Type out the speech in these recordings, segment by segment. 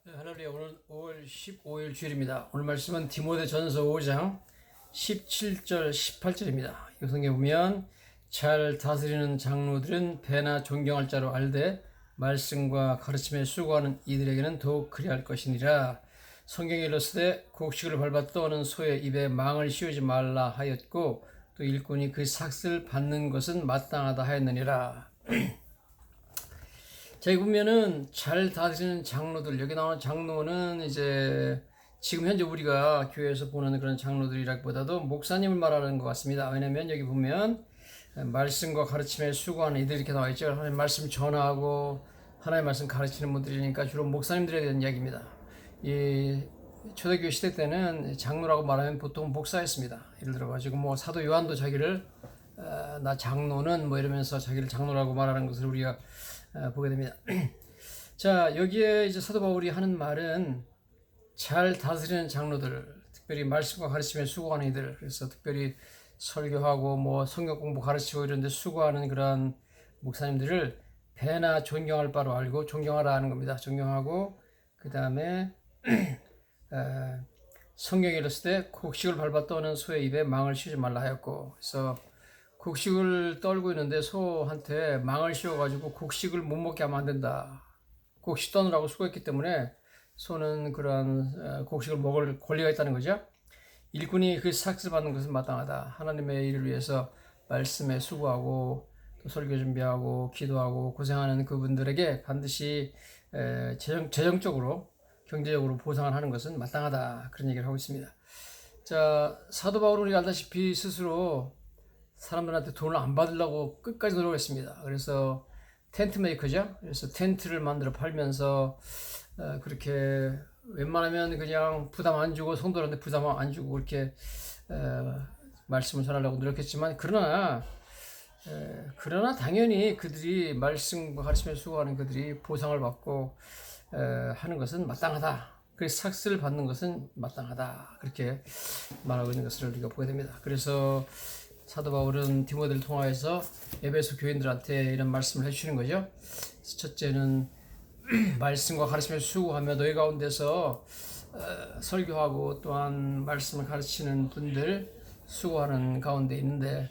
네, 할렐루야. 오늘 5월 15일 주일입니다. 오늘 말씀은 디모데전서 5장 17절 18절입니다. 이 성경에 보면 잘 다스리는 장로들은 배나 존경할 자로 알되 말씀과 가르침에 수고하는 이들에게는 더욱 그리할 것이니라. 성경에 일렀으되 곡식을 밟아 떠오는 소의 입에 망을 씌우지 말라 하였고 또 일꾼이 그 삭슬 받는 것은 마땅하다 하였느니라. 자, 여기 보면은 잘 다스리는 장로들, 여기 나오는 장로는 이제 지금 현재 우리가 교회에서 보는 그런 장로들이라기보다도 목사님을 말하는 것 같습니다. 왜냐면 여기 보면 말씀과 가르침에 수고하는 이들 이렇게 나와 있죠. 하나님 말씀 전하고 하나님 말씀 가르치는 분들이니까 주로 목사님들에 대한 이야기입니다. 이 초대교회 시대 때는 장로라고 말하면 보통 목사였습니다. 예를 들어가지고 뭐 사도 요한도 자기를 나 장로는 뭐 이러면서 자기를 장로라고 말하는 것을 우리가 보게 됩니다. 자, 여기에 이제 사도 바울이 하는 말은 잘 다스리는 장로들, 특별히 말씀과 가르침에 수고하는 이들, 그래서 특별히 설교하고 뭐 성경 공부 가르치고 이런 데 수고하는 그런 목사님들을 배나 존경할 바로 알고 존경하라 하는 겁니다. 존경하고 그 다음에 성경에 일렀을 때 곡식을 밟아 떠는 소의 입에 망을 씌우지 말라 하였고, 그래서 곡식을 떨고 있는데 소한테 망을 씌워가지고 곡식을 못 먹게 하면 안 된다. 곡식 떠느라고 수고했기 때문에 소는 그런 곡식을 먹을 권리가 있다는 거죠. 일꾼이 그 삭슬 받는 것은 마땅하다. 하나님의 일을 위해서 말씀에 수고하고 또 설교 준비하고 기도하고 고생하는 그분들에게 반드시 재정적으로 경제적으로 보상을 하는 것은 마땅하다. 그런 얘기를 하고 있습니다. 자, 사도 바울은 우리가 알다시피 스스로 사람들한테 돈을 안 받으려고 끝까지 노력했습니다. 그래서 텐트 메이커죠. 그래서 텐트를 만들어 팔면서 그렇게 웬만하면 그냥 부담 안 주고 성도들한테 부담 안 주고 그렇게 말씀을 전하려고 노력했지만 그러나 당연히 그들이 말씀과 가르침에 수고하는 그들이 보상을 받고 하는 것은 마땅하다. 그래서 삭스를 받는 것은 마땅하다. 그렇게 말하고 있는 것을 우리가 보게 됩니다. 그래서 사도 바울은 디모데를 통하여서 에베소 교인들한테 이런 말씀을 해주시는 거죠. 첫째는 말씀과 가르침에 수고하며 너희 가운데서 설교하고 또한 말씀을 가르치는 분들 수고하는 가운데 있는데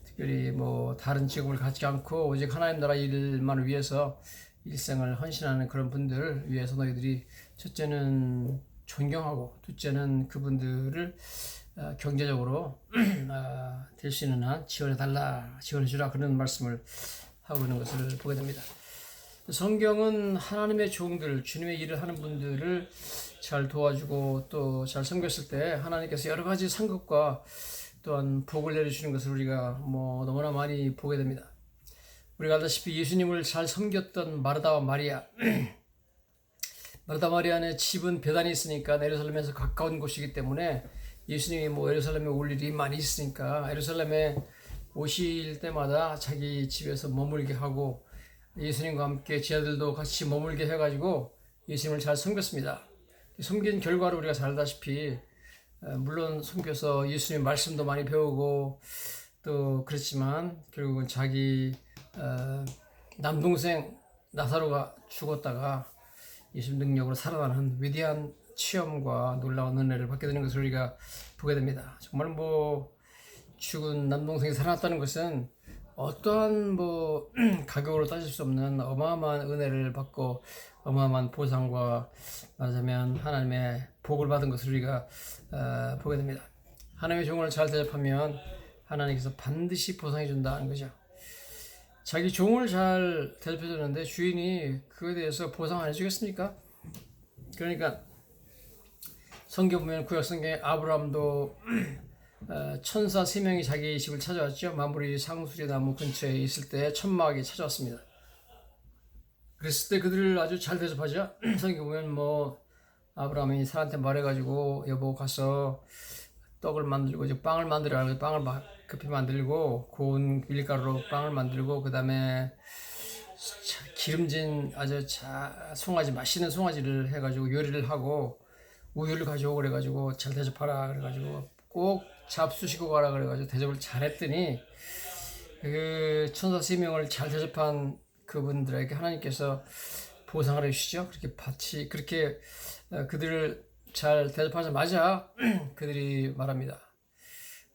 특별히 뭐 다른 직업을 갖지 않고 오직 하나님 나라 일만을 위해서 일생을 헌신하는 그런 분들을 위해서 너희들이 첫째는 존경하고 둘째는 그분들을 경제적으로 될 수 있는 한 지원해주라 그런 말씀을 하고 있는 것을 보게 됩니다. 성경은 하나님의 종들, 주님의 일을 하는 분들을 잘 도와주고 또 잘 섬겼을 때 하나님께서 여러 가지 상급과 또한 복을 내려주시는 것을 우리가 뭐 너무나 많이 보게 됩니다. 우리가 알다시피 예수님을 잘 섬겼던 마르다와 마리아, 마르다 마리아의 집은 배단이 있으니까 예루살렘에서 가까운 곳이기 때문에 예수님이 뭐 예루살렘에 올 일이 많이 있으니까 예루살렘에 오실 때마다 자기 집에서 머물게 하고 예수님과 함께 제자들도 같이 머물게 해가지고 예수님을 잘 섬겼습니다. 섬긴 결과로 우리가 잘 알다시피 물론 섬겨서 예수님 말씀도 많이 배우고 또 그렇지만 결국은 자기 남동생 나사로가 죽었다가 예수님 능력으로 살아나는 위대한 체험과 놀라운 은혜를 받게 되는 것을 우리가 보게 됩니다. 정말 뭐 죽은 남동생이 살아났다는 것은 어떠한 뭐 가격으로 따질 수 없는 어마어마한 은혜를 받고 어마어마한 보상과 말하자면 하나님의 복을 받은 것을 우리가 보게 됩니다. 하나님의 종을 잘 대접하면 하나님께서 반드시 보상해 준다는 거죠. 자기 종을 잘 대접해 줬는데 주인이 그에 대해서 보상 안 해주겠습니까? 그러니까 성경 보면 구약 성경에 아브라함도 천사 3명이 자기 집을 찾아왔죠. 마무리 상수리 나무 근처에 있을 때 천막에 찾아왔습니다. 그랬을 때 그들을 아주 잘 대접하죠. 성경 보면 뭐 아브라함이 사람한테 말해가지고 여보 가서 떡을 만들고 이제 빵을 만들어 빵을 급히 만들고 고운 밀가루로 빵을 만들고 그 다음에 기름진 아주 송아지 맛있는 송아지를 해가지고 요리를 하고 우유를 가져오고 그래가지고 잘 대접하라 그래가지고 꼭 잡수시고 가라 그래가지고 대접을 잘했더니 그 천사 3명을 잘 대접한 그분들에게 하나님께서 보상을 해주시죠. 그렇게 그들을 잘 대접하자마자 그들이 말합니다.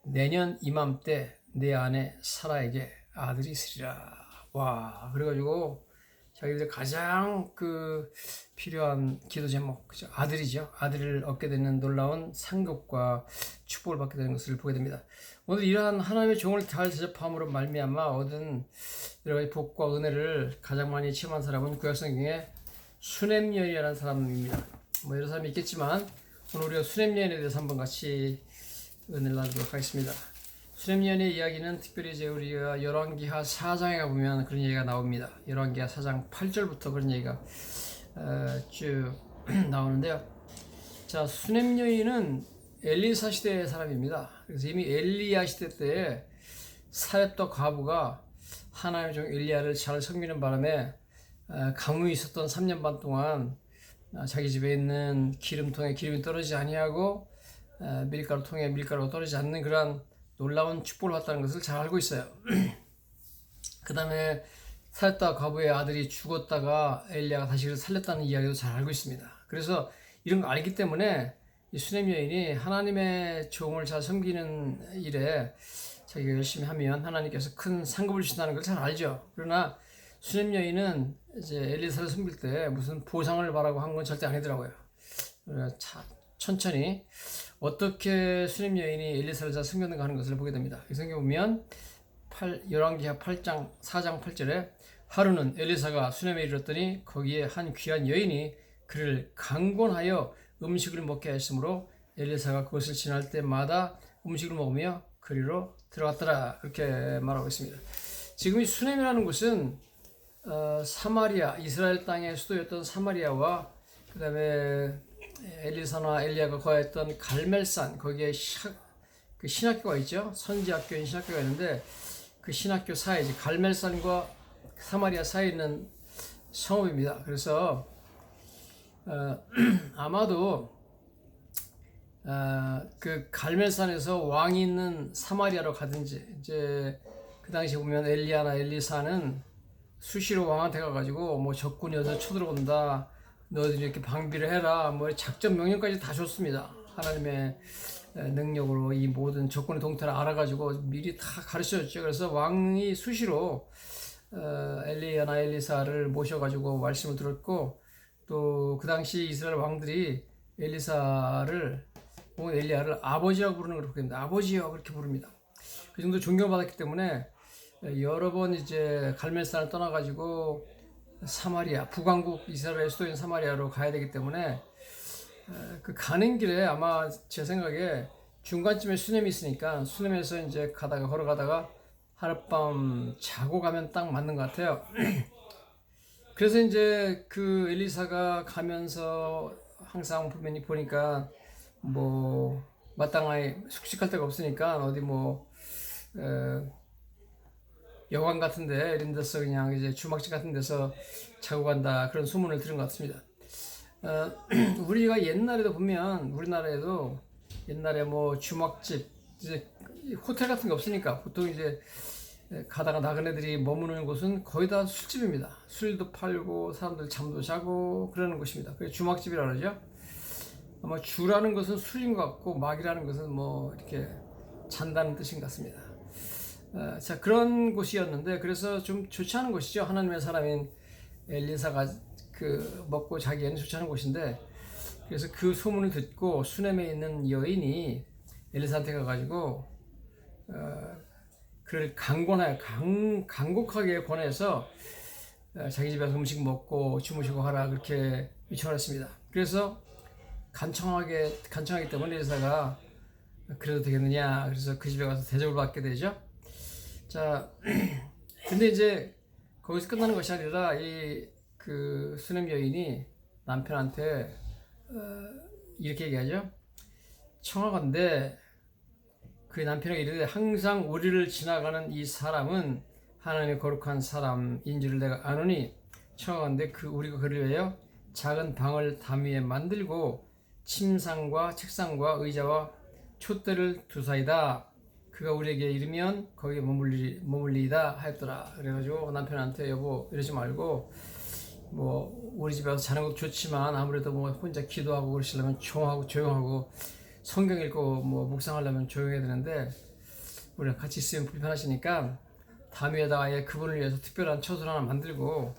내년 이맘때 내 아내 사라에게 아들이 있으리라. 와, 그래가지고 자기들 가장 필요한 기도 제목, 그죠? 아들이죠. 아들을 얻게 되는 놀라운 상급과 축복을 받게 되는 것을 보게 됩니다. 오늘 이러한 하나님의 종을 잘 대접함으로 말미암아 얻은 여러 가지 복과 은혜를 가장 많이 체험한 사람은 구약성경에 수넴여인이라는 사람입니다. 뭐 여러 사람이 있겠지만 오늘 우리가 수넴여인에 대해서 한번 같이 은혜를 나누도록 하겠습니다. 수넴여인의 이야기는 특별히 이제 우리가 열왕기하 4장에 가보면 그런 얘기가 나옵니다. 열왕기하 4장 8절부터 그런 얘기가 쭉 나오는데요. 자, 수넴여인은 엘리사 시대의 사람입니다. 그래서 이미 엘리야 시대 때에 사렙과 과부가 하나님의 종 엘리야를 잘 섬기는 바람에 가뭄이 있었던 3년 반 동안 자기 집에 있는 기름통에 기름이 떨어지지 아니하고 밀가루통에 밀가루가 떨어지지 않는 그러한 놀라운 축복을 받았다는 것을 잘 알고 있어요. 그 다음에 사렙과 과부의 아들이 죽었다가 엘리야가 다시 그를 살렸다는 이야기도 잘 알고 있습니다. 그래서 이런 거 알기 때문에 이 수넴 여인이 하나님의 종을 잘 섬기는 일에 자기가 열심히 하면 하나님께서 큰 상급을 주신다는 걸 잘 알죠. 그러나 수넴 여인은 이제 엘리사를 섬길 때 무슨 보상을 바라고 한 건 절대 아니더라고요. 천천히 어떻게 수넴 여인이 엘리사를 잘 섬겼는가 하는 것을 보게 됩니다. 이 성경 보면 열왕기하 8장 4장 8절에 하루는 엘리사가 수넴에 이르렀더니 거기에 한 귀한 여인이 그를 강권하여 음식을 먹게 하였으므로 엘리사가 그것을 지날 때마다 음식을 먹으며 그리로 들어갔더라. 이렇게 말하고 있습니다. 지금 이 수넴이라는 곳은 사마리아, 이스라엘 땅의 수도였던 사마리아와 그 다음에 엘리사나 엘리야가 거했던 갈멜산, 거기에 그 신학교가 있죠. 선지학교인 신학교가 있는데 그 신학교 사이에 갈멜산과 사마리아 사이에 있는 성읍입니다. 그래서 아마도 그 갈멜산에서 왕이 있는 사마리아로 가든지 이제 그 당시 보면 엘리야나 엘리사는 수시로 왕한테 가가지고 뭐 적군이 어디서 쳐들어온다, 너희들이 이렇게 방비를 해라, 뭐 작전 명령까지 다 줬습니다. 하나님의 능력으로 이 모든 적군의 동태를 알아가지고 미리 다 가르쳐줬죠. 그래서 왕이 수시로 엘리야나 엘리사를 모셔가지고 말씀을 들었고, 또 그 당시 이스라엘 왕들이 엘리야를 아버지라고 부르는 걸 보게 됩니다. 아버지요, 그렇게 부릅니다. 그 정도 존경받았기 때문에 여러 번 이제 갈멜산을 떠나가지고 사마리아, 북왕국 이스라엘 수도인 사마리아로 가야 되기 때문에 그 가는 길에 아마 제 생각에 중간쯤에 수넴이 있으니까 수넴에서 이제 걸어가다가 하룻밤 자고 가면 딱 맞는 것 같아요. 그래서 이제 그 엘리사가 가면서 항상 보니까 뭐 마땅하게 숙식할 데가 없으니까 어디 뭐 여관 같은데 이런 데서 그냥 이제 주막집 같은 데서 자고 간다, 그런 소문을 들은 것 같습니다. 우리가 옛날에도 보면 우리나라에도 옛날에 뭐 주막집, 이제 호텔 같은 게 없으니까 보통 이제 가다가 나그네들이 머무는 곳은 거의 다 술집입니다. 술도 팔고 사람들 잠도 자고 그러는 곳입니다. 그래서 주막집이라 그러죠. 아마 주라는 것은 술인 것 같고 막이라는 것은 뭐 이렇게 잔다는 뜻인 것 같습니다. 자, 그런 곳이었는데, 그래서 좀 좋지 않은 곳이죠. 하나님의 사람인 엘리사가 먹고 자기에는 좋지 않은 곳인데, 그래서 그 소문을 듣고 수넴에 있는 여인이 엘리사한테 가가지고 그를 간곡하게 권해서 자기 집에서 음식 먹고 주무시고 하라, 그렇게 요청을 했습니다. 그래서 간청하기 때문에 엘리사가 그래도 되겠느냐, 그래서 그 집에 가서 대접을 받게 되죠. 자, 근데 이제 거기서 끝나는 것이 아니라 그 수넴 여인이 남편한테 이렇게 얘기하죠. 청하건대 그 남편에게 이르되 항상 우리를 지나가는 이 사람은 하나님의 거룩한 사람인 줄을 내가 아노니 청하건대 우리가 그를 위하여 작은 방을 담 위에 만들고 침상과 책상과 의자와 촛대를 두사이다. 그가 우리에게 이르면 거기에 머물리이다 하였더라. 그래가지고 남편한테 여보 이러지 말고 뭐 우리 집에 와서 자는 것도 좋지만 아무래도 뭐 혼자 기도하고 그러시려면 조용하고 성경 읽고 뭐 묵상하려면 조용해야 되는데 우리가 같이 있으면 불편하시니까 담 위에다가 아예 그분을 위해서 특별한 처소를 하나 만들고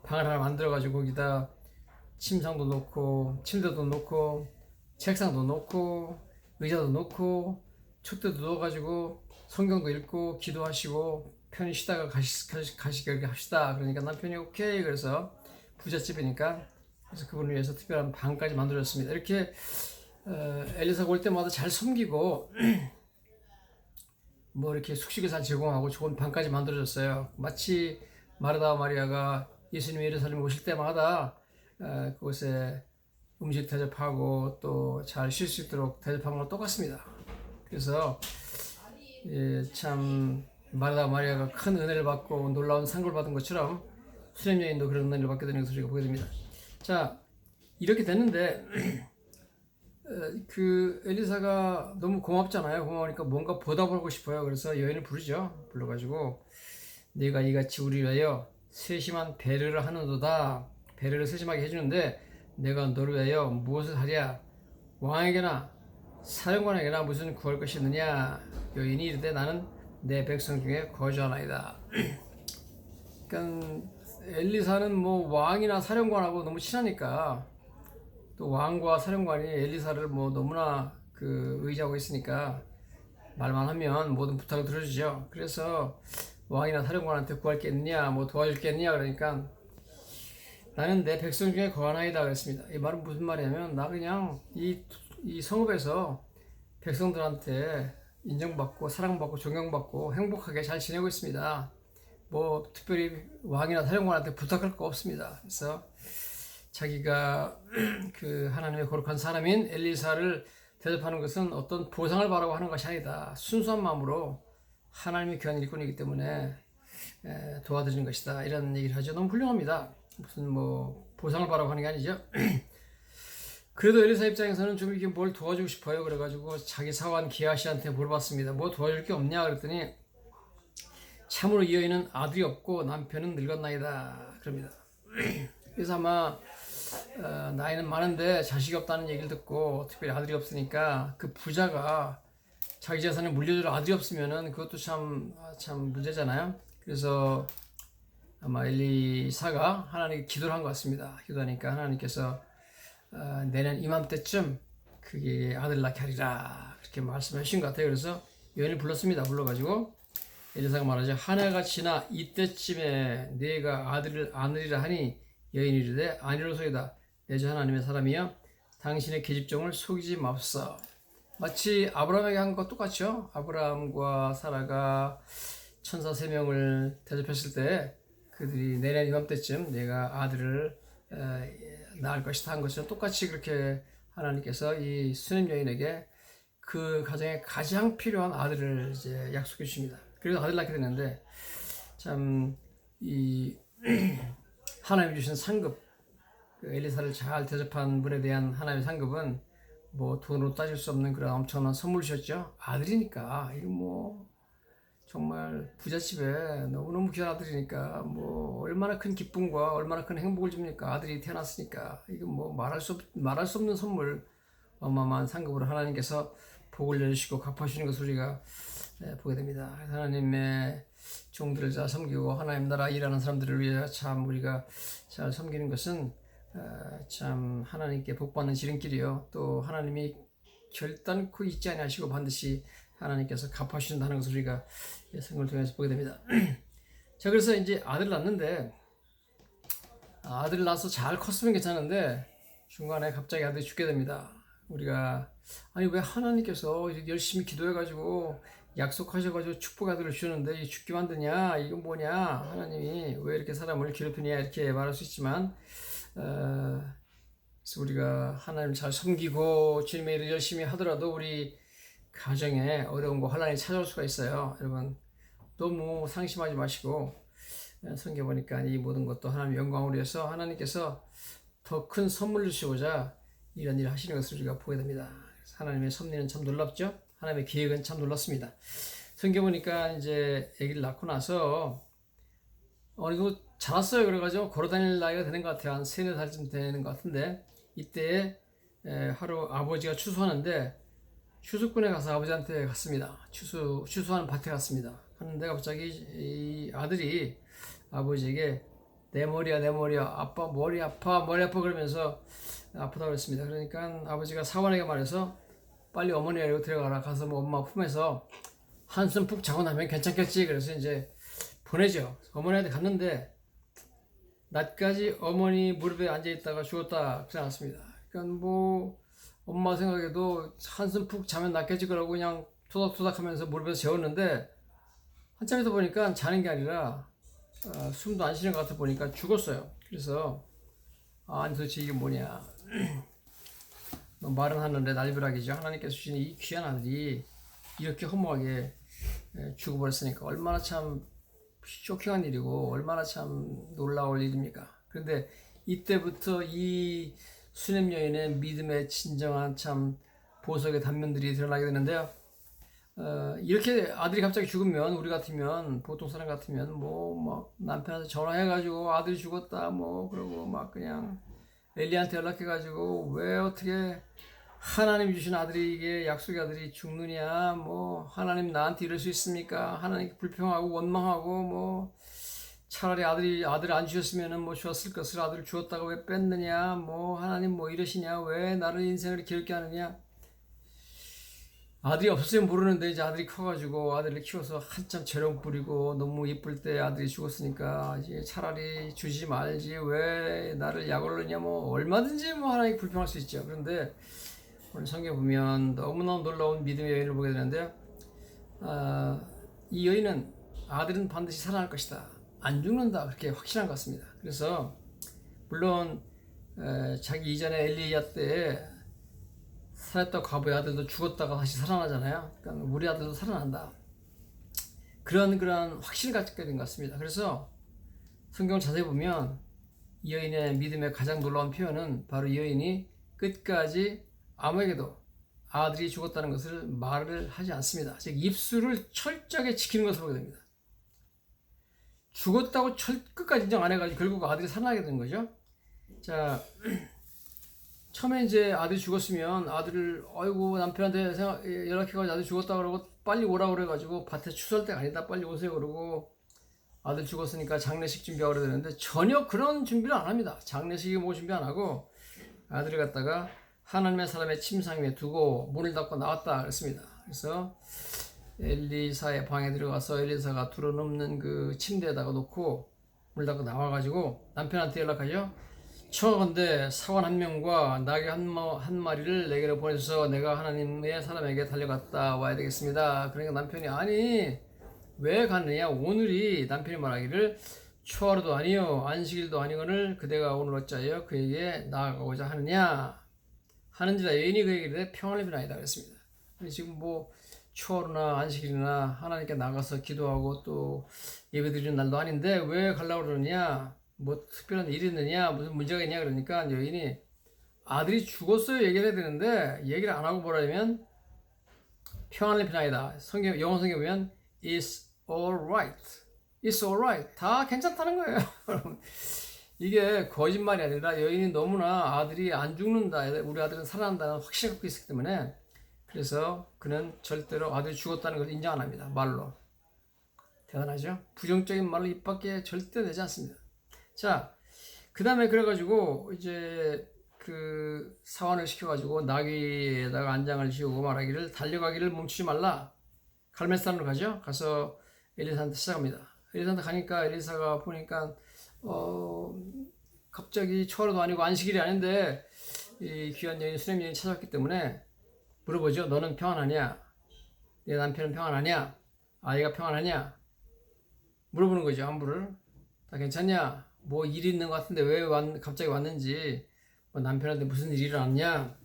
방을 하나 만들어 가지고 거기다 침상도 놓고 침대도 놓고 책상도 놓고 의자도 놓고 촛대도 놓아가지고 성경도 읽고 기도하시고 편히 쉬다가 가시게 합시다. 그러니까 남편이 오케이. 그래서 부잣집이니까 그래서 그분을 위해서 특별한 방까지 만들었습니다. 이렇게 엘리사가 올 때마다 잘 섬기고 뭐 이렇게 숙식을 잘 제공하고 좋은 방까지 만들어줬어요. 마치 마르다 마리아가 예수님이 예루살렘에 오실 때마다 그곳에 음식 대접하고 또 잘 쉴 수 있도록 대접하는 건 똑같습니다. 그래서 참 마르다 마리아가 큰 은혜를 받고 놀라운 상급을 받은 것처럼 수렘 여인도 그런 은혜를 받게 되는 것을 우리가 보게 됩니다. 자, 이렇게 됐는데 그 엘리사가 너무 고맙잖아요. 고마우니까 뭔가 보답을 하고 싶어요. 그래서 여인을 부르죠. 불러가지고 네가 이같이 우리를 위하여 세심한 배려를 하는도다. 배려를 세심하게 해주는데 내가 너를 위하여 무엇을 하랴? 왕에게나 사령관에게나 무슨 구할 것이 있느냐? 여인이 이르되 나는 내 백성 중에 거주하나이다. 그러니까 엘리사는 뭐 왕이나 사령관하고 너무 친하니까 또 왕과 사령관이 엘리사를 뭐 너무나 의지하고 있으니까 말만 하면 모든 부탁을 들어주죠. 그래서 왕이나 사령관한테 구할 게 있느냐, 뭐 도와줄 게 있느냐 그러니까 나는 내 백성 중에 거하나이다 그랬습니다. 이 말은 무슨 말이냐면 나 그냥 이 성읍에서 백성들한테 인정받고 사랑받고 존경받고 행복하게 잘 지내고 있습니다. 뭐 특별히 왕이나 사령관한테 부탁할 거 없습니다. 그래서 자기가 그 하나님의 거룩한 사람인 엘리사를 대접하는 것은 어떤 보상을 바라고 하는 것이 아니다. 순수한 마음으로 하나님의 귀한 일꾼이기 때문에 도와드리는 것이다. 이런 얘기를 하죠. 너무 훌륭합니다. 무슨 뭐 보상을 바라고 하는 게 아니죠. 그래도 엘리사 입장에서는 좀 이렇게 뭘 도와주고 싶어요. 그래가지고 자기 사원 기하시한테 물어봤습니다. 뭐 도와줄 게 없냐 그랬더니 참으로 이 여인은 아들이 없고 남편은 늙었나이다 그럽니다. 그래서 아마 나이는 많은데 자식이 없다는 얘기를 듣고 특별히 아들이 없으니까 그 부자가 자기 재산을 물려줄 아들이 없으면은 그것도 참 문제잖아요. 그래서 아마 엘리사가 하나님께 기도를 한 것 같습니다. 기도하니까 하나님께서 내년 이맘때쯤 그게 아들 낳게 하리라 그렇게 말씀해 주신 것 같아요. 그래서 여인을 불렀습니다. 불러가지고 엘리사가 말하죠. 한 해가 지나 이때쯤에 네가 아들을 안으리라 하니 여인이 이르되 아니로소이다. 내 주 하나님의 사람이여 당신의 계집종을 속이지 마옵소서. 마치 아브라함에게 한 것 똑같죠. 아브라함과 사라가 천사 3명을 대접했을 때 그들이 내년 이맘때쯤 내가 아들을 낳을 것이다 한 것처럼 똑같이 그렇게 하나님께서 이 수냄 여인에게 그 가정에 가장 필요한 아들을 이제 약속해 주십니다. 그래서 아들 낳게 되는데 참 이 하나님이 주신 상급, 그 엘리사를 잘 대접한 분에 대한 하나님의 상급은 뭐 돈으로 따질 수 없는 그런 엄청난 선물이셨죠. 아들이니까 이거 뭐 정말 부잣집에 너무너무 귀한 아들이니까 뭐 얼마나 큰 기쁨과 얼마나 큰 행복을 줍니까. 아들이 태어났으니까 이거 뭐 말할 수 없는 선물, 어마어마한 상급으로 하나님께서 복을 내주시고 갚아주시는 것을 우리가 보게 됩니다. 하나님의 종들을 잘 섬기고 하나님 나라 일하는 사람들을 위해 참 우리가 잘 섬기는 것은 참 하나님께 복받는 지름길이요. 또 하나님이 결단코 잊지 아니하시고 반드시 하나님께서 갚아주신다는 것을 우리가 성경을 통해서 보게 됩니다. 자, 그래서 이제 아들을 낳는데 아들을 낳아서 잘 컸으면 괜찮은데 중간에 갑자기 아들이 죽게 됩니다. 우리가 아니 왜 하나님께서 이렇게 열심히 기도해가지고 약속하셔가지고 축복 아들을 주셨는데 죽게 만드냐 이건 뭐냐 하나님이 왜 이렇게 사람을 괴롭히냐 이렇게 말할 수 있지만 그래서 우리가 하나님을 잘 섬기고 주님의 일을 열심히 하더라도 우리 가정에 어려운 거 환난이 찾아올 수가 있어요. 여러분 너무 상심하지 마시고 섬겨보니까 이 모든 것도 하나님의 영광을 위해서 하나님께서 더 큰 선물을 주시고자 이런 일을 하시는 것을 우리가 보게 됩니다. 하나님의 섭리는 참 놀랍죠. 하나님의 계획은 참 놀랍습니다. 성경 보니까 이제 아기를 낳고 나서 어느 정도 자랐어요. 그래가지고 걸어다닐 나이가 되는 것 같아요. 한 3, 4살쯤 되는 것 같은데, 이때 하루 아버지가 추수하는데 추수꾼에 가서 아버지한테 갔습니다. 추수하는 밭에 갔습니다. 하는데 갑자기 이 아들이 아버지에게 내 머리야, 내 머리야, 아빠 머리 아파, 머리 아파 그러면서 아프다고 그랬습니다. 그러니까 아버지가 사원에게 말해서 빨리 어머니 데리고 들어가라. 가서 뭐 엄마 품에서 한숨 푹 자고 나면 괜찮겠지. 그래서 이제 보내죠. 어머니한테 갔는데 낮까지 어머니 무릎에 앉아 있다가 죽었다 그러지 않았습니다. 그러니까 뭐 엄마 생각에도 한숨 푹 자면 낫겠지 그러고 그냥 토닥토닥 하면서 무릎에서 재웠는데 한참 있다 보니까 자는 게 아니라 숨도 안 쉬는 것 같아 보니까 죽었어요. 그래서 아니 도대체 이게 뭐냐. 말은 하는데 날벼락이죠. 하나님께서 주신 이 귀한 아들이 이렇게 허무하게 죽어버렸으니까 얼마나 참 쇼킹한 일이고 얼마나 참 놀라울 일입니까. 그런데 이때부터 이 수냄 여인의 믿음의 진정한 참 보석의 단면들이 드러나게 되는데요. 이렇게 아들이 갑자기 죽으면 우리 같으면 보통 사람 같으면 뭐 막 남편한테 전화해가지고 아들이 죽었다 뭐 그러고 막 그냥 엘리한테 연락해가지고 왜 어떻게 하나님 주신 아들이 이게 약속의 아들이 죽느냐 뭐 하나님 나한테 이럴 수 있습니까? 하나님 불평하고 원망하고 뭐 차라리 아들 안 주셨으면은 뭐 주었을 것을 아들을 주었다가 왜 뺐느냐 뭐 하나님 뭐 이러시냐 왜 나를 인생을 길게 하느냐. 아들이 없었으면 모르는데 이제 아들이 커가지고 아들을 키워서 한참 재롱 부리고 너무 이쁠 때 아들이 죽었으니까 이제 차라리 주지 말지 왜 나를 약올르냐 뭐 얼마든지 뭐 하나님 불평할 수 있죠. 그런데 오늘 성경 보면 너무나 놀라운 믿음의 여인을 보게 되는데요. 이 여인은 아들은 반드시 살아날 것이다. 안 죽는다. 그렇게 확신한 것 같습니다. 그래서 물론 자기 이전에 엘리야 때 살았던 과부의 아들도 죽었다가 다시 살아나잖아요. 그러니까 우리 아들도 살아난다. 그런 확신을 갖게 된 것 같습니다. 그래서 성경을 자세히 보면 이 여인의 믿음의 가장 놀라운 표현은 바로 이 여인이 끝까지 아무에게도 아들이 죽었다는 것을 말을 하지 않습니다. 즉 입술을 철저하게 지키는 것을 보게 됩니다. 죽었다고 끝까지 인정 안 해가지고 결국 아들이 살아나게 된 거죠. 자, 처음에 이제 아들이 죽었으면 아들을 아이고 남편한테 연락해가지고 아들 죽었다 그러고 빨리 오라 그래가지고 밭에 추수할 때가 아니다 빨리 오세요 그러고 아들 죽었으니까 장례식 준비하고 그래야 되는데 전혀 그런 준비를 안 합니다. 장례식이 뭐 준비 안 하고 아들을 갖다가 하나님의 사람의 침상 위에 두고 문을 닫고 나왔다 그랬습니다. 그래서 엘리사의 방에 들어가서 엘리사가 두루눕는 그 침대에다가 놓고 문을 닫고 나와가지고 남편한테 연락하죠. 청하건대 사원 한 명과 나귀 한 마리를 내게로 보내셔서 내가 하나님의 사람에게 달려갔다 와야 되겠습니다. 그러니까 남편이 아니 왜 갔느냐. 오늘이 남편이 말하기를 초하루도 아니요 안식일도 아니거늘 그대가 오늘 어찌하여 그에게 나아가고자 하느냐 하는지라. 여인이 그에게 이르되 평안을 비나이다 그랬습니다. 지금 뭐 초하루나 안식일이나 하나님께 나가서 기도하고 또 예배드리는 날도 아닌데 왜 가려고 그러느냐. 뭐 특별한 일이 있느냐 무슨 문제가 있냐. 그러니까 여인이 아들이 죽었어요 얘기를 해야 되는데 얘기를 안 하고 뭐라면 평안을 비나이다. 영어 성경 보면 It's alright, It's alright 다 괜찮다는 거예요. 이게 거짓말이 아니라 여인이 너무나 아들이 안 죽는다 우리 아들은 살아난다는 확신을 갖고 있기 때문에 그래서 그는 절대로 아들이 죽었다는 것을 인정 안 합니다. 말로. 대단하죠. 부정적인 말을 입 밖에 절대 내지 않습니다. 자, 그 다음에 그래가지고 이제 그 사환을 시켜가지고 나귀에다가 안장을 지우고 말하기를 달려가기를 멈추지 말라. 갈멜산으로 가죠. 가서 엘리사한테 시작합니다. 엘리사한테 가니까 엘리사가 보니까 갑자기 초하루도 아니고 안식일이 아닌데 이 귀한 여인 수냄 여인이 찾아왔기 때문에 물어보죠. 너는 평안하냐? 내 남편은 평안하냐? 아이가 평안하냐? 물어보는 거죠. 안부를. 다 괜찮냐? 뭐 일이 있는 것 같은데 왜 갑자기 왔는지, 뭐 남편한테 무슨 일이 일어났냐?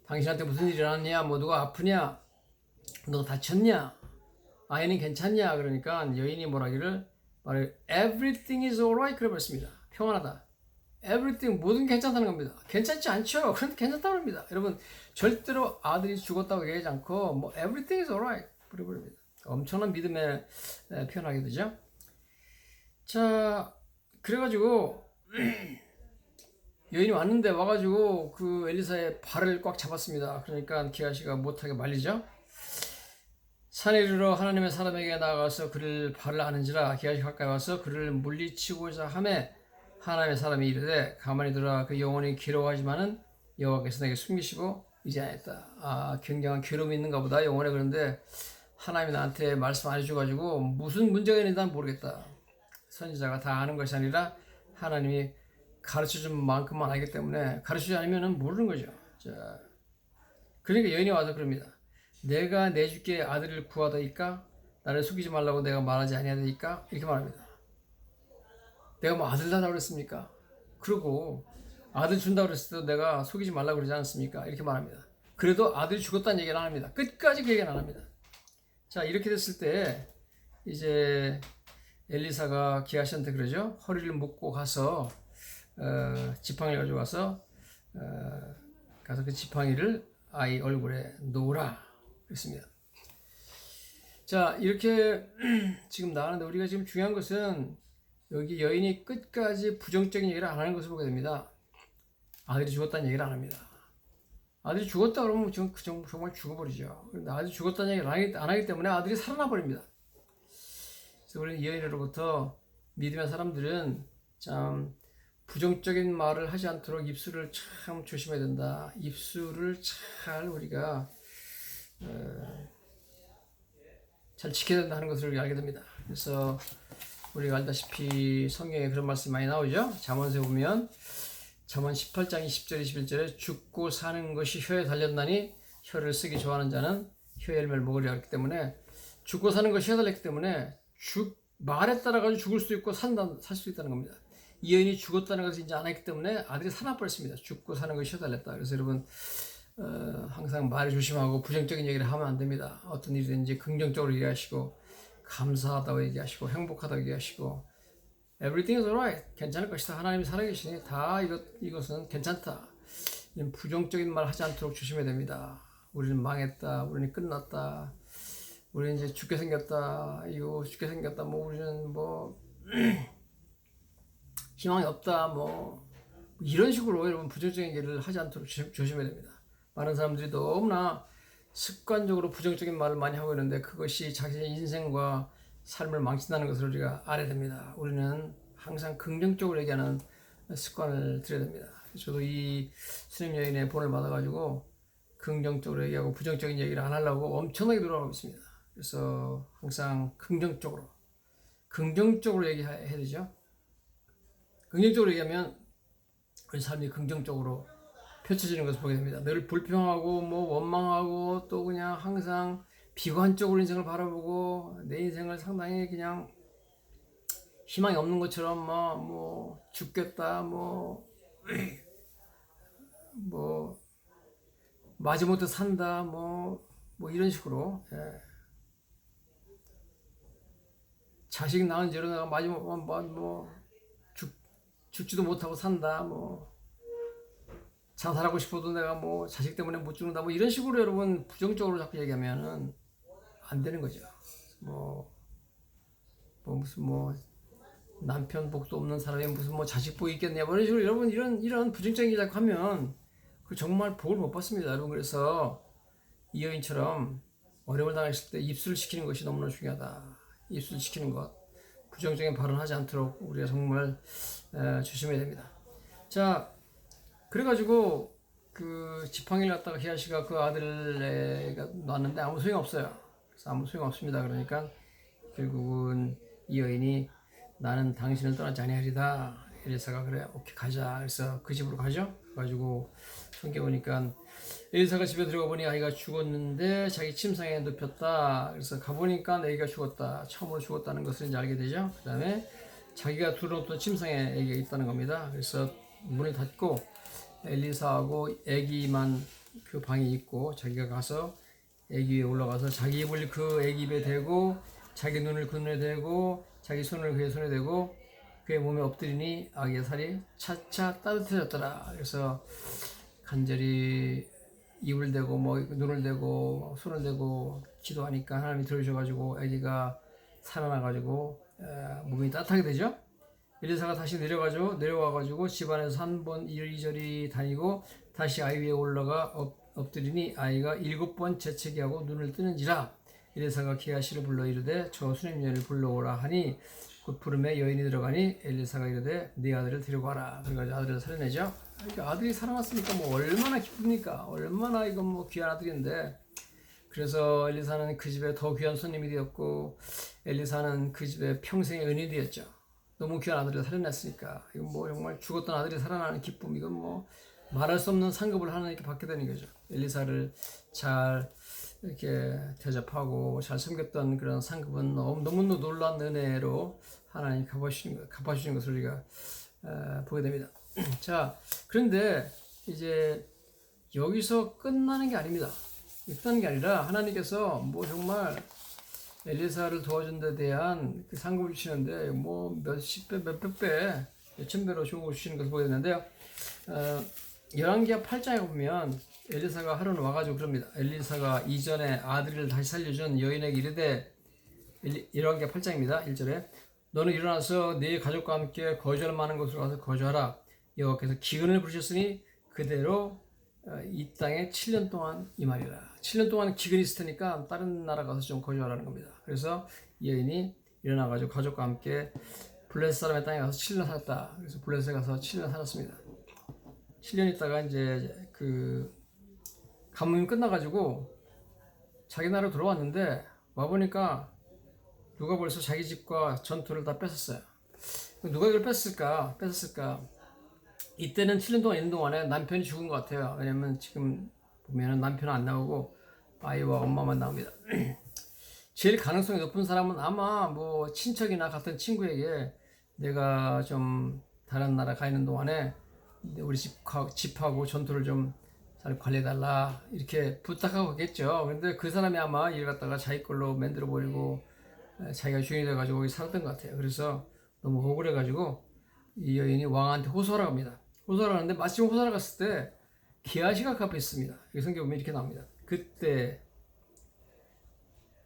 당신한테 무슨 일이 일어났냐? 뭐 누가 아프냐? 너 다쳤냐? 아이는 괜찮냐? 그러니까 여인이 뭐라기를 말해 everything is alright 그래 버렸습니다. 평안하다. everything 모든 게 괜찮다는 겁니다. 괜찮지 않죠? 그런데 괜찮다고 합니다. 여러분 절대로 아들이 죽었다고 얘기하지 않고 뭐 everything is alright 그래 버립니다. 엄청난 믿음에 표현하게 되죠. 자, 그래가지고 여인이 왔는데 와가지고 그 엘리사의 발을 꽉 잡았습니다. 그러니까 기하시가 못하게 말리죠. 산에 이르러 하나님의 사람에게 나아가서 그를 발을 아는지라. 기하시 가까이 와서 그를 물리치고자 하매 하나님의 사람이 이르되 가만히 들어 그 영혼이 괴로워하지만은 여호와께서 내게 숨기시고 이제 하였다. 굉장한 괴로움이 있는가 보다 영혼에. 그런데 하나님이 나한테 말씀 안 해줘가지고 무슨 문제가 있는지 난 모르겠다. 선지자가 다 아는 것이 아니라 하나님이 가르쳐준 만큼만 알기 때문에 가르치지 않으면 모르는 거죠. 자, 그러니까 여인이 와서 그럽니다. 내가 내 주께 아들을 구하다니까 나를 속이지 말라고 내가 말하지 아니하다니까 이렇게 말합니다. 내가 뭐 아들 달라고 그랬습니까? 그리고 아들 준다고 그랬을 때도 내가 속이지 말라고 그러지 않았습니까? 이렇게 말합니다. 그래도 아들이 죽었다는 얘기는 안 합니다. 끝까지 그 얘기는 안 합니다. 자, 이렇게 됐을 때 이제 엘리사가 기하시한테 그러죠. 허리를 묶고 가서 지팡이를 가져와서 가서 그 지팡이를 아이 얼굴에 놓으라 그랬습니다. 자, 이렇게 지금 나왔는데 우리가 지금 중요한 것은 여기 여인이 끝까지 부정적인 얘기를 안 하는 것을 보게 됩니다. 아들이 죽었다는 얘기를 안 합니다. 아들이 죽었다 그러면 정말 죽어버리죠. 그런데 아들이 죽었다는 얘기를 안 하기 때문에 아들이 살아나 버립니다. 그래서 우리는 이 여인으로부터 믿음의 사람들은 참 부정적인 말을 하지 않도록 입술을 참 조심해야 된다. 입술을 잘 우리가 잘 지켜야 된다는 것을 알게 됩니다. 그래서 우리가 알다시피 성경에 그런 말씀이 많이 나오죠. 잠언서에 보면 잠언 18장 20절 21절에 죽고 사는 것이 혀에 달렸나니 혀를 쓰기 좋아하는 자는 혀의 열매를 먹으리라 했기 때문에 죽고 사는 것이 혀에 달렸기 때문에 말에 따라가지고 죽을 수도 있고 살 수도 있다는 겁니다. 이 여인이 죽었다는 것을 이제 안 했기 때문에 아들이 살아버렸습니다. 죽고 사는 것이 혀에 달렸다. 그래서 여러분 항상 말을 조심하고 부정적인 얘기를 하면 안 됩니다. 어떤 일이든지 긍정적으로 얘기하시고 감사하다고 얘기하시고 행복하다고 얘기하시고 Everything is alright. 괜찮을 것이다. 하나님이 살아계시니 다 이것은 괜찮다. 이런 부정적인 말 하지 않도록 조심해야 됩니다. 우리는 망했다. 우리는 끝났다. 우리는 이제 죽게 생겼다. 이거 죽게 생겼다. 뭐 우리는 뭐 희망이 없다. 뭐 이런 식으로 여러분 부정적인 얘기를 하지 않도록 조심해야 됩니다. 많은 사람들이 너무나 습관적으로 부정적인 말을 많이 하고 있는데 그것이 자신의 인생과 삶을 망친다는 것을 우리가 알아야 됩니다. 우리는 항상 긍정적으로 얘기하는 습관을 들여야 됩니다. 저도 이 수녀 여인의 본을 받아가지고 긍정적으로 얘기하고 부정적인 얘기를 안 하려고 엄청나게 노력하고 있습니다. 그래서 항상 긍정적으로 얘기해야 되죠. 긍정적으로 얘기하면 우리 삶이 긍정적으로 펼쳐지는 것을 보게 됩니다. 늘 불평하고 뭐 원망하고 또 그냥 항상 비관적으로 인생을 바라보고 내 인생을 상당히 그냥 희망이 없는 것처럼 뭐 죽겠다 뭐 마지못해 산다 뭐 이런 식으로 자식 낳은 죄로 내가 마지막 죽지도 못하고 산다 뭐 자살하고 싶어도 내가 뭐 자식 때문에 못 죽는다 뭐 이런 식으로 여러분 부정적으로 자꾸 얘기하면은 안 되는 거죠. 무슨 남편 복도 없는 사람이 무슨 자식 복이 있겠냐 뭐 이런 식으로 여러분 이런 부정적인 얘기 자꾸 하면 그 정말 복을 못 받습니다. 여러분 그래서 이 여인처럼 어려움을 당했을 때 입술을 지키는 것이 너무나 중요하다. 입술 지키는 것 부정적인 발언하지 않도록 우리가 정말 조심해야 됩니다. 자 그래가지고 그 지팡이를 갖다가 기하시가 그 아들을 놨는데 아무 소용 없어요. 그래서 아무 소용 없습니다. 그러니까 결국은 이 여인이 나는 당신을 떠나지 아니하리다. 엘리사가 그래 오케이 가자. 그래서 그 집으로 가죠. 그래가지고 성경 보니까 엘리사가 집에 들어가 보니 아이가 죽었는데 자기 침상에 눕혔다. 그래서 가보니까 아기가 죽었다. 처음으로 죽었다는 것을 이제 알게 되죠. 그 다음에 자기가 두려웠던 침상에 아기가 있다는 겁니다. 그래서 문을 닫고 엘리사하고 아기만 그 방에 있고 자기가 가서 아기 위에 올라가서 자기 입을 그 아기 입에 대고 자기 눈을 그 눈에 대고 자기 손을 그의 손에 대고 그의 몸에 엎드리니 아기의 살이 차차 따뜻해졌더라. 그래서 간절히 입을 대고 눈을 대고 손을 대고 기도하니까 하나님이 들으셔가지고 아기가 살아나가지고 몸이 따뜻하게 되죠. 엘리사가 다시 내려와가지고 집안에서 한 번 이리저리 다니고 다시 아이 위에 올라가 엎드리니 아이가 7번 재채기하고 눈을 뜨는지라. 엘리사가 게하시를 불러 이르되 저 수냄 여인을 불러오라 하니 곧 부름에 여인이 들어가니 엘리사가 이르되 네 아들을 데리고 와라. 그래가지고 아들을 살려내죠. 아들이 살아났으니까 뭐 얼마나 기쁩니까? 얼마나 이건 뭐 귀한 아들인데. 그래서 엘리사는 그 집에 더 귀한 손님이 되었고 엘리사는 그 집에 평생의 은인이 되었죠. 너무 귀한 아들을 살려냈으니까. 이건 뭐 정말 죽었던 아들이 살아나는 기쁨, 이건 뭐 말할 수 없는 상급을 하나님께 받게 되는 거죠. 엘리사를 잘 이렇게 대접하고 잘 섬겼던 그런 상급은 너무너무 놀라운 은혜로 하나님 갚아주시는 것을 우리가 보게 됩니다. 자, 그런데 이제 여기서 끝나는 게 아닙니다. 끝나는 게 아니라 하나님께서 뭐 정말 엘리사를 도와준 데 대한 그 상급을 주시는데 뭐 몇십 배, 몇백 배, 몇천 배로 좋은 걸 주시는 것을 보게 되는데요. 열왕기하 8장에 보면 엘리사가 하루는 와가지고 그럽니다. 엘리사가 이전에 아들을 다시 살려준 여인에게 이르되, 열왕기하 8장입니다. 1절에 너는 일어나서 네 가족과 함께 거주할 만한 곳으로 가서 거주하라. 여호와께서 기근을 부르셨으니 그대로 이 땅에 7년 동안 이 말이라. 7년 동안 기근이 있을 테니까 다른 나라 가서 좀 거주하라는 겁니다. 그래서 이 여인이 일어나가지고 가족과 함께 블레셋 사람의 땅에 가서 7년 살았다. 그래서 블레셋에 가서 7년 살았습니다. 7년 있다가 이제 그 가뭄이 끝나가지고 자기 나라로 돌아왔는데 와보니까 누가 벌써 자기 집과 전토를 다 뺏었어요. 누가 이걸 뺏었을까? 이때는 7년 동안 있는 동안에 남편이 죽은 것 같아요. 왜냐면 지금 보면은 남편은 안 나오고 아이와 엄마만 나옵니다. 제일 가능성이 높은 사람은 아마 뭐 친척이나 같은 친구에게 내가 좀 다른 나라 가 있는 동안에 우리 집하고 전토를 좀 잘 관리해달라 이렇게 부탁하고 있겠죠. 근데 그 사람이 아마 이를 갖다가 자기 걸로 만들어 버리고 자기가 주인이 돼가지고 거기 살았던 것 같아요. 그래서 너무 억울해가지고 이 여인이 왕한테 호소하라고 합니다. 호소하라고 하는데 마침 호소하러 갔을 때 게하시가 그 앞에 있습니다. 이 성경 보면 이렇게 나옵니다. 그때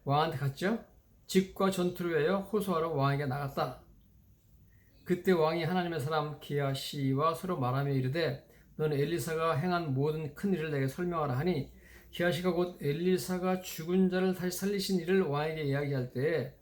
왕한테 갔죠. 집과 전투를 위하여 호소하러 왕에게 나갔다. 그때 왕이 하나님의 사람 게하시와 서로 말하며 이르되 너는 엘리사가 행한 모든 큰 일을 내게 설명하라 하니 게하시가 곧 엘리사가 죽은 자를 다시 살리신 일을 왕에게 이야기할 때에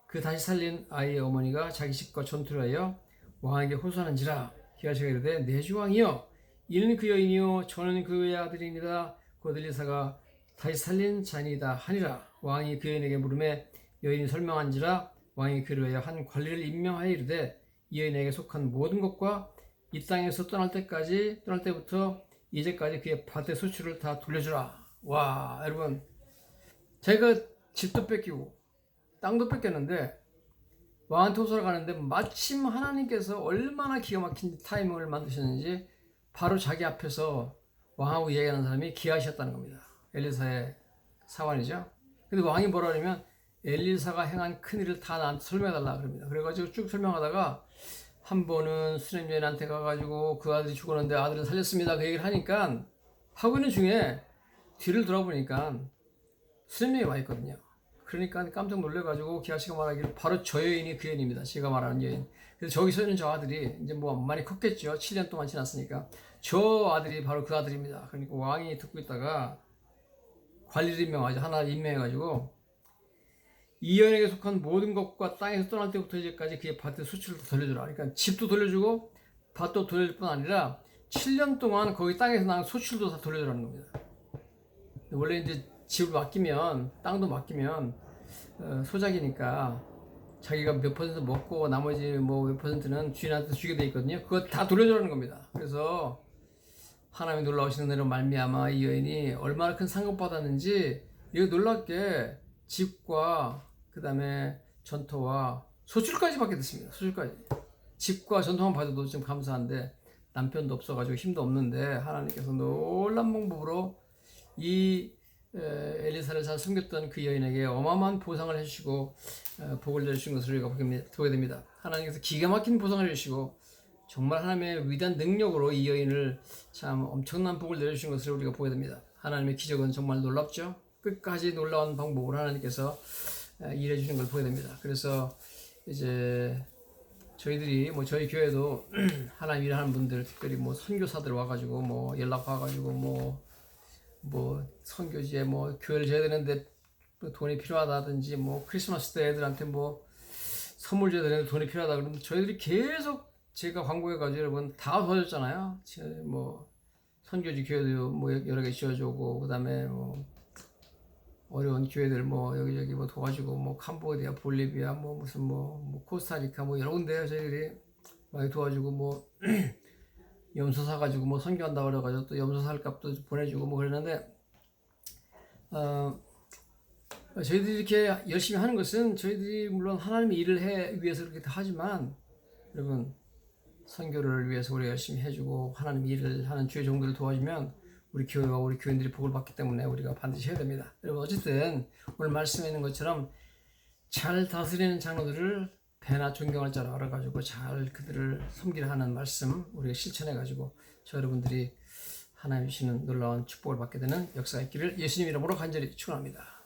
그 다시 살린 아이의 어머니가 자기 집과 전투를 하여 왕에게 호소하는지라. 게하시가 이르되 내 주 왕이여 이는 그 여인이요 저는 그의 아들이니라. 곧 엘리사가 다시 살린 자니이다 하니라. 왕이 그 여인에게 물으매 여인이 설명한지라. 왕이 그를 위하여 한 관리를 임명하여 이르되 이 여인에게 속한 모든 것과 이 땅에서 떠날 때부터 이제까지 그의 밭의 소출을 다 돌려주라. 와, 여러분, 제가 집도 뺏기고 땅도 뺏겼는데 왕한테 호소하러 가는데 마침 하나님께서 얼마나 기가 막힌 타이밍을 만드셨는지 바로 자기 앞에서 왕하고 이야기하는 사람이 게하시였다는 겁니다. 엘리사의 사환이죠. 근데 왕이 뭐라 그러냐면 엘리사가 행한 큰일을 다 나한테 설명해달라 그럽니다. 그래가지고 쭉 설명하다가 한 번은 수냄 여인한테 가가지고 그 아들이 죽었는데 아들은 살렸습니다. 그 얘기를 하니까 하고 있는 중에 뒤를 돌아보니까 수냄 여인이 와 있거든요. 그러니까 깜짝 놀래가지고 게하시가 말하기를 바로 저 여인이 그 여인입니다. 제가 말하는 여인. 그래서 저기 서 있는 저 아들이 이제 뭐 많이 컸겠죠. 7년 동안 지났으니까 저 아들이 바로 그 아들입니다. 그러니까 왕이 듣고 있다가 관리를 임명하죠. 하나 임명해가지고 이 여인에게 속한 모든 것과 땅에서 떠날 때부터 이제까지 그의 밭의 수출을 돌려주라. 그러니까 집도 돌려주고 밭도 돌려줄 뿐 아니라 7년 동안 거기 땅에서 나는 소출도 다 돌려주라는 겁니다. 원래 이제 집을 맡기면 땅도 맡기면 소작이니까 자기가 몇 퍼센트 먹고 나머지 뭐 몇 퍼센트는 주인한테 주게 돼 있거든요. 그거 다 돌려주라는 겁니다. 그래서 하나님의 놀라우신 은혜로 말미암아 이 여인이 얼마나 큰 상급 받았는지 이거 놀랍게 집과 그 다음에 전토와 소출까지 받게 됐습니다. 소출까지. 집과 전토만 받아도 좀 감사한데 남편도 없어가지고 힘도 없는데 하나님께서 놀란 방법으로 이 엘리사를 잘 섬겼던 그 여인에게 어마어마한 보상을 해주시고 복을 내주신 것을 우리가 보게 됩니다. 하나님께서 기가 막힌 보상을 해주시고 정말 하나님의 위대한 능력으로 이 여인을 참 엄청난 복을 내주신 것을 우리가 보게 됩니다. 하나님의 기적은 정말 놀랍죠. 끝까지 놀라운 방법으로 하나님께서 일해 주신 걸 보게 됩니다. 그래서 이제 저희들이 뭐 저희 교회도 하나님 일하는 분들 특별히 뭐 선교사들 와가지고 뭐 연락 와가지고 뭐 선교지에 뭐 교회를 줘야 되는데 돈이 필요하다든지 뭐 크리스마스 때 애들한테 뭐 선물 줘야 되는데 돈이 필요하다 그러면 저희들이 계속 제가 광고해가지고 여러분 다 도와줬잖아요. 뭐 선교지 교회도 뭐 여러 개 지어주고 그다음에 뭐 어려운 교회들 뭐 여기저기 뭐 도와주고 뭐 캄보디아, 볼리비아 뭐 무슨 뭐 코스타리카 뭐 여러 군데 저희들이 많이 도와주고 뭐 염소 사가지고 뭐 선교한다 그래가지고 또 염소 살 값도 보내주고 뭐 그랬는데 저희들이 이렇게 열심히 하는 것은 저희들이 물론 하나님의 일을 위해서 그렇게 다 하지만 여러분 선교를 위해서 우리가 열심히 해주고 하나님 일을 하는 주의 종들을 도와주면 우리 교회와 우리 교인들이 복을 받기 때문에 우리가 반드시 해야 됩니다. 여러분 어쨌든 오늘 말씀에 있는 것처럼 잘 다스리는 장로들을 배나 존경할 자로 알아가지고 잘 그들을 섬기려 하는 말씀 우리가 실천해가지고 저 여러분들이 하나님 주시는 놀라운 축복을 받게 되는 역사가 있기를 예수님 이름으로 간절히 축원합니다.